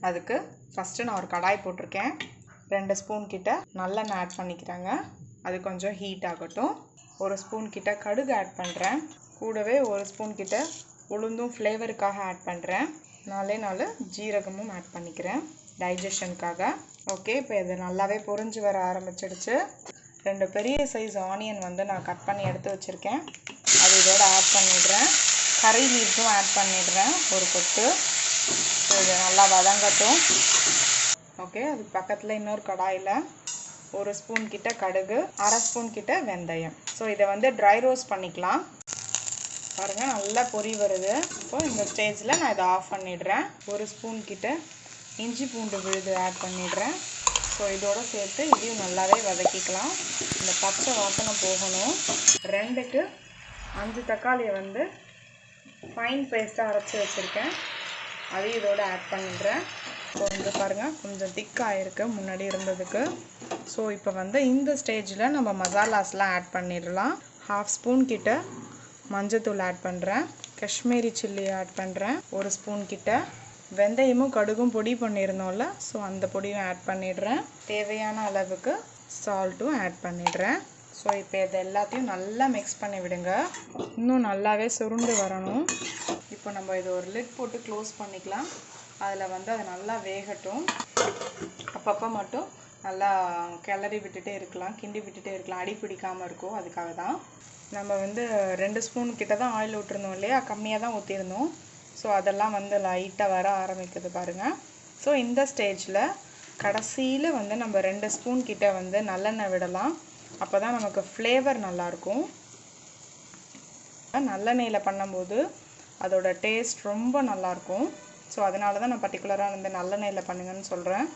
அதுக்கு ஃபஸ்ட்டு நான் ஒரு கடாய் போட்டிருக்கேன். 2 ஸ்பூன் கிட்ட நல்லெண்ணெய் ஆட் பண்ணிக்கிறேங்க. அது கொஞ்சம் ஹீட் ஆகட்டும். 1 ஸ்பூன் கிட்ட கடுகு ஆட் பண்ணுறேன். கூடவே 1 ஸ்பூன் கிட்ட உளுந்தும் ஃப்ளேவருக்காக ஆட் பண்ணுறேன். 4 ஜீரகமும் ஆட் பண்ணிக்கிறேன் டைஜஷனுக்காக. ஓகே, இப்போ இது நல்லாவே பொரிஞ்சு வர ஆரம்பிச்சிடுச்சு. 2 பெரிய சைஸ் ஆனியன் வந்து நான் கட் பண்ணி எடுத்து வச்சுருக்கேன். அது இதோட ஆட் பண்ணிடுறேன். கறி லீவ்ஸும் ஆட் பண்ணிடுறேன் ஒரு கொத்து. இது நல்லா வதங்கட்டும். ஓகே, அதுக்கு பக்கத்தில் இன்னொரு கடாயில் 1 ஸ்பூன் கிட்ட கடுகு, 1/2 ஸ்பூன் கிட்ட வெந்தயம். ஸோ இதை வந்து ட்ரை ரோஸ்ட் பண்ணிக்கலாம். பாருங்கள், நல்லா பொரி வருது. இப்போ இந்த ஸ்டேஜில் நான் இதை ஆஃப் பண்ணிடுறேன். 1 ஸ்பூன் கிட்ட இஞ்சி பூண்டு விழுது ஆட் பண்ணிடுறேன். ஸோ இதோடு சேர்த்து இதையும் நல்லாவே வதக்கிக்கலாம். இந்த பச்சை வாசனை போகணும். 2க்கு 5 தக்காளியை வந்து ஃபைன் பேஸ்ட்டாக அரைச்சி வச்சுருக்கேன். அதையும் இதோடு ஆட் பண்ணிடுறேன். ஸோ இங்கே பாருங்கள், கொஞ்சம் திக்காக இருக்குது முன்னாடி இருந்ததுக்கு. ஸோ இப்போ வந்து இந்த ஸ்டேஜில் நம்ம மசாலாஸ்லாம் ஆட் பண்ணிடலாம். 1/2 ஸ்பூன் கிட்ட மஞ்சத்தூள் ஆட் பண்ணுறேன். காஷ்மீரி சில்லி ஆட் பண்ணுறேன். 1 ஸ்பூன் கிட்ட வெந்தயமும் கடுகும் பொடி பண்ணியிருந்தோம்ல, ஸோ அந்த பொடியும் ஆட் பண்ணிடுறேன். தேவையான அளவுக்கு சால்ட்டும் ஆட் பண்ணிடுறேன். ஸோ இப்போ இது எல்லாத்தையும் நல்லா மிக்ஸ் பண்ணி விடுங்க. இன்னும் நல்லாவே சுருண்டு வரணும். இப்போ நம்ம இது ஒரு லிட் போட்டு க்ளோஸ் பண்ணிக்கலாம். அதில் வந்து அது நல்லா வேகட்டும். அப்பப்போ மட்டும் நல்லா கிளறி விட்டுட்டே இருக்கலாம், கிண்டி விட்டுட்டே இருக்கலாம், அடி பிடிக்காமல் இருக்கும். அதுக்காக தான் நம்ம வந்து 2 ஸ்பூன் கிட்ட தான் ஆயில் விட்டுருந்தோம் இல்லையா, கம்மியாக தான் ஊற்றிருந்தோம். ஸோ அதெல்லாம் வந்து லைட்டாக வர ஆரம்பிக்குது பாருங்கள். ஸோ இந்த ஸ்டேஜில் கடைசியில் வந்து நம்ம 2 ஸ்பூன் கிட்ட வந்து நல்லெண்ணெய் விடலாம். அப்போ தான் நமக்கு ஃப்ளேவர் நல்லாயிருக்கும். நல்லெண்ணெயில் பண்ணும்போது அதோட டேஸ்ட் ரொம்ப நல்லாயிருக்கும். ஸோ அதனால தான் நான் பர்டிகுலராக வந்து நல்லெண்ணெயில் பண்ணுங்கன்னு சொல்கிறேன்.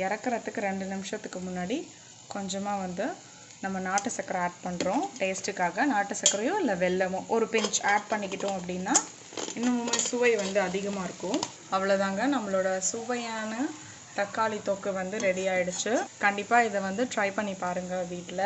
இறக்குறதுக்கு 2 நிமிஷத்துக்கு முன்னாடி கொஞ்சமாக வந்து நம்ம நாட்டு சர்க்கரை ஆட் பண்ணுறோம். டேஸ்ட்டுக்காக நாட்டு சர்க்கரையோ இல்லை வெல்லமோ ஒரு பிஞ்ச் ஆட் பண்ணிக்கிட்டோம் அப்படின்னா இன்னுமே சுவை வந்து அதிகமாக இருக்கும். அவ்வளோதாங்க, நம்மளோட சுவையான தக்காளி தொக்கு வந்து ரெடி ஆகிடுச்சு. கண்டிப்பாக இதை வந்து ட்ரை பண்ணி பாருங்கள் வீட்டில்.